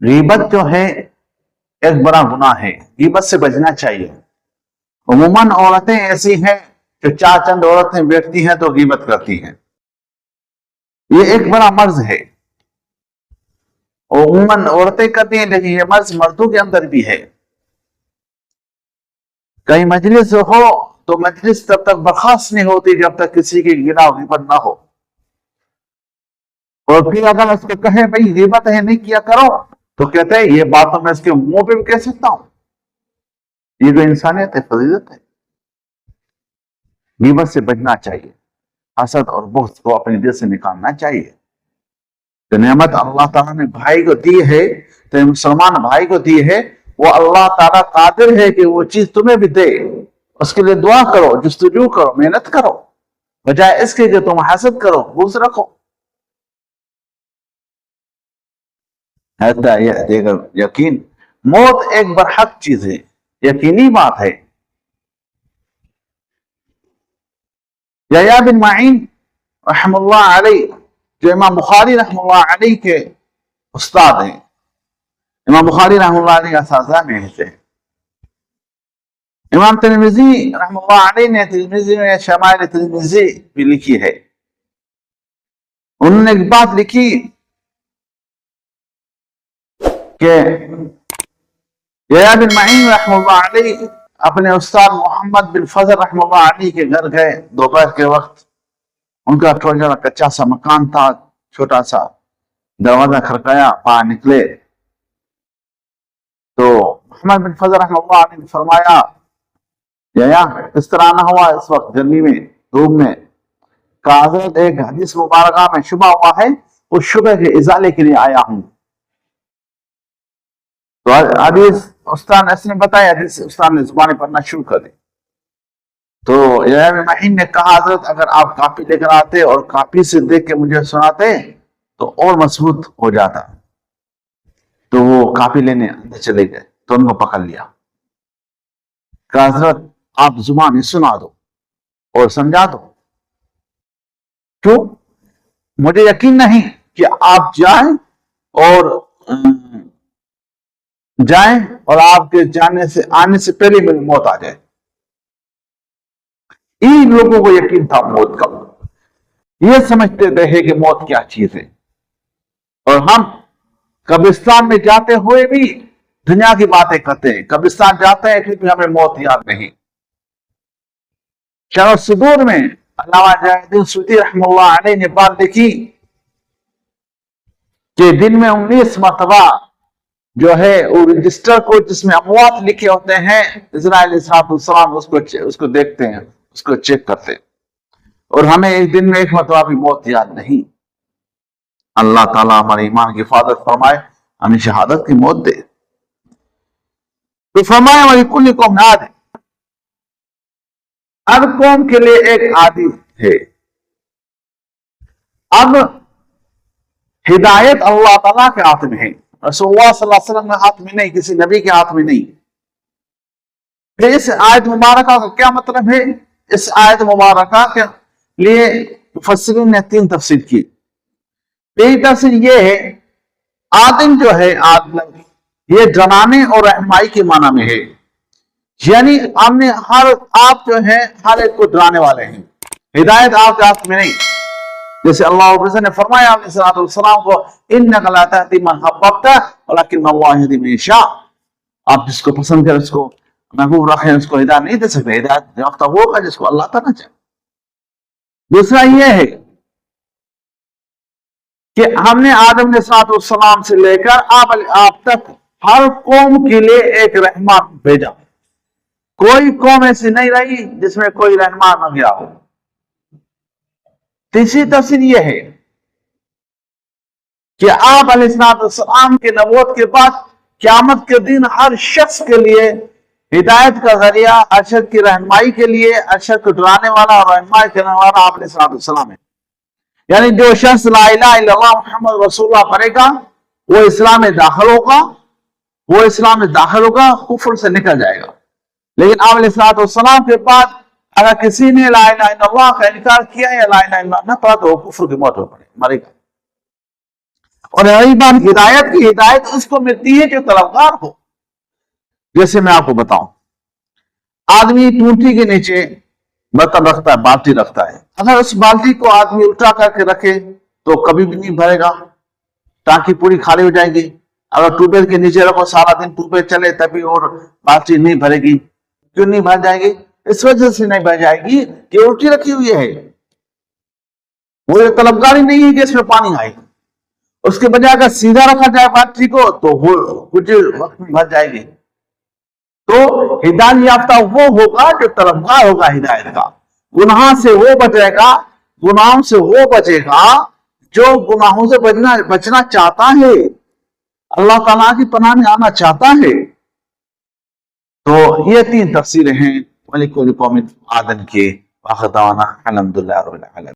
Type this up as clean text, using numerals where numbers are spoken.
غیبت جو ہے ایک بڑا گناہ ہے، غیبت سے بچنا چاہیے۔ عموماً عورتیں ایسی ہیں جو چار چند عورتیں بیٹھتی ہیں تو غیبت کرتی ہیں، یہ ایک بڑا مرض ہے۔ عموماً عورتیں کرتی ہیں لیکن یہ مرض مردوں کے اندر بھی ہے۔ کہیں مجلس ہو تو مجلس تب تک برخاست نہیں ہوتی جب تک کسی کی گناہ غیبت نہ ہو، اور پھر اگر اس کو کہے بھائی غیبت ہے نہیں کیا کرو تو کہتے ہیں یہ بات تو میں اس کے منہ پہ بھی کہہ سکتا ہوں۔ یہ جو انسانیت ہے، فضیلت ہے۔ غیبت سے بچنا چاہیے، حسد اور بغض کو اپنے دل سے نکالنا چاہیے۔ تو نعمت اللہ تعالیٰ نے بھائی کو دی ہے، تو مسلمان بھائی کو دی ہے، وہ اللہ تعالیٰ قادر ہے کہ وہ چیز تمہیں بھی دے۔ اس کے لیے دعا کرو، جستجو کرو، محنت کرو، بجائے اس کے کہ تم حسد کرو، بغض رکھو۔ یقین موت ایک برحق چیز ہے، یقینی بات ہے۔ یحییٰ بن معین رحم اللہ علیہ، جو امام بخاری رحم اللہ علیہ کے استاد ہیں، امام بخاری رحم اللہ علیہ اساتذہ میں سے امام ترمذی رحم اللہ علیہ نے ترمذی میں شمائل ترمذی بھی لکھی ہے۔ انہوں نے ایک بات لکھی کہ یحییٰ بن معین رحم اللہ علیہ اپنے استاد محمد بن فضل رحم اللہ علیہ کے گھر گئے دوپہر کے وقت۔ ان کا تھوڑا کچا سا مکان تھا، چھوٹا سا، دروازہ کھڑکایا، باہر نکلے تو محمد بن فضل رحم اللہ علیہ نے فرمایا یحییٰ اس طرح نہ ہوا اس وقت گرمی میں، دھوپ میں؟ کہ حضرت ایک حدیث مبارکہ میں شبہ ہوا ہے، اس شبہ کے ازالے کے لیے آیا ہوں۔ تو حدیث استاد نے بتایا، حدیث استاد نے زبان پڑھنا شروع کر دی۔ تو یحییٰ بن معین نے کہا حضرت اگر آپ کاپی لے کر آتے اور کاپی سے دیکھ کے مجھے سناتے تو اور مضبوط ہو جاتا۔ تو وہ کاپی لینے اندر چلے گئے تو ان کو پکڑ لیا، کہا حضرت آپ زبان سنا دو اور سمجھا دو۔ کیوں؟ مجھے یقین نہیں کہ آپ جائیں اور آپ کے آنے سے پہلے میری موت آ جائے۔ ان لوگوں کو یقین تھا موت کا، یہ سمجھتے تھے کہ موت کیا چیز ہے۔ اور ہم قبرستان میں جاتے ہوئے بھی دنیا کی باتیں کرتے ہیں، قبرستان جاتے ہیں پھر بھی ہمیں موت یاد نہیں۔ شرح الصدور میں علامہ جلال الدین سیوطی رحمہ اللہ علیہ نے بات لکھی کہ دن میں 19 مرتبہ جو ہے وہ رجسٹر کو جس میں اموات لکھے ہوتے ہیں، اسرائیل علیہ السلام اس کو دیکھتے ہیں، اس کو چیک کرتے ہیں، اور ہمیں ایک دن میں ایک مرتبہ بھی موت یاد نہیں۔ اللہ تعالیٰ ہمارے ایمان کی حفاظت فرمائے، ہمیں شہادت کی موت دے۔ تو فرمایا وَلِكُلِّ قَوْمٍ عَادٍ، ہر قوم کے لیے ایک عادی ہے۔ اب ہدایت اللہ تعالیٰ کے ہاتھ میں ہے، رسول اللہ صلی اللہ علیہ وسلم کے ہاتھ میں نہیں، کسی نبی کے ہاتھ میں نہیں۔ پھر اس آیت مبارکہ کا کیا مطلب ہے؟ اس آیت مبارکہ کے لیے مفسرین نے 3 تفسیر کی۔ پہلی تفسیر یہ ہے، عادل جو ہے عادل، یہ ڈرانے اور رہنمائی کے معنی میں ہے، یعنی ہم نے آپ جو ہے ہر ایک کو ڈرانے والے ہیں، ہدایت آپ کے ہاتھ میں نہیں۔ جیسے اللہ علیہ نے فرمایا علیہ السلام کو اِنَّكَ لَا تَهْدِي مَنْ أَحْبَبْتَ وَلَكِنَّ اللَّهَ يَهْدِي مَن يَشَاءُ، آپ جس کو پسند کریں اس کو محبوب رکھیں، اس کو ہدایت نہیں دے سکتے، ہدایت یافتہ وہ ہوگا جس کو اللہ تعالیٰ چاہے۔ دوسرا یہ ہے کہ ہم نے آدم علیہ السلام سے لے کر آپ تک ہر قوم کے لیے ایک رہنما بھیجا، کوئی قوم ایسی نہیں رہی جس میں کوئی رہنما نہ گیا ہو۔ تیسری تفسیر یہ ہے کہ آپ علیہ السلام کے نبوت کے بعد قیامت کے دن ہر شخص کے لیے ہدایت کا ذریعہ، ارشد کی رہنمائی کے لیے، ارشد کو ڈرانے والا اور رہنمائی کرنے والا آپ علیہ السلام ہے۔ یعنی جو شخص لا الہ الا اللہ محمد رسول اللہ پڑھے گا وہ اسلام میں داخل ہوگا، کفر سے نکل جائے گا۔ لیکن آپ علیہ السلام کے بعد اگر کسی نے لا الہ الا اللہ کا انکار کیا یا لا الہ الا اللہ نہ پڑھا تو وہ کفر کی موت ہو مرے گا۔ اور رہی بات ہدایت کی، ہدایت اس کو ملتی ہے جو طلبگار ہو. جیسے میں آپ کو بتاؤں، آدمی ٹونٹی کے نیچے برتن رکھتا ہے، بالٹی رکھتا ہے. اگر اس بالٹی کو آدمی الٹا کر کے رکھے تو کبھی بھی نہیں بھرے گا، ٹانکی پوری خالی ہو جائے گی. اگر ٹیوب ویل کے نیچے رکھو، سارا دن ٹیوب ویل چلے تبھی اور بالٹی نہیں بھرے گی. کیوں نہیں بھر جائے گی؟ اس وجہ سے نہیں بھر جائے گی کہ الٹی رکھی ہوئی ہے. وہ یہ طلبگاری نہیں ہے کہ اس میں پانی آئے. اس کے بجائے اگر سیدھا رکھا جائے بالٹی کو تو وہ کچھ وقت میں بھر جائے گی. تو ہدایت یافتہ وہ ہوگا جو طلبگار ہوگا ہدایت کا. گناہ سے وہ بچے گا، گناہوں سے وہ بچے گا جو گناہوں سے بچنا چاہتا ہے، اللہ تعالیٰ کی پناہ میں آنا چاہتا ہے. تو یہ 3 تفسیریں ہیں وَلِكُلِّ قَوْمٍ عَادٍ کے. وآخِرُ دعوانا الحمدللہ رب العالمین.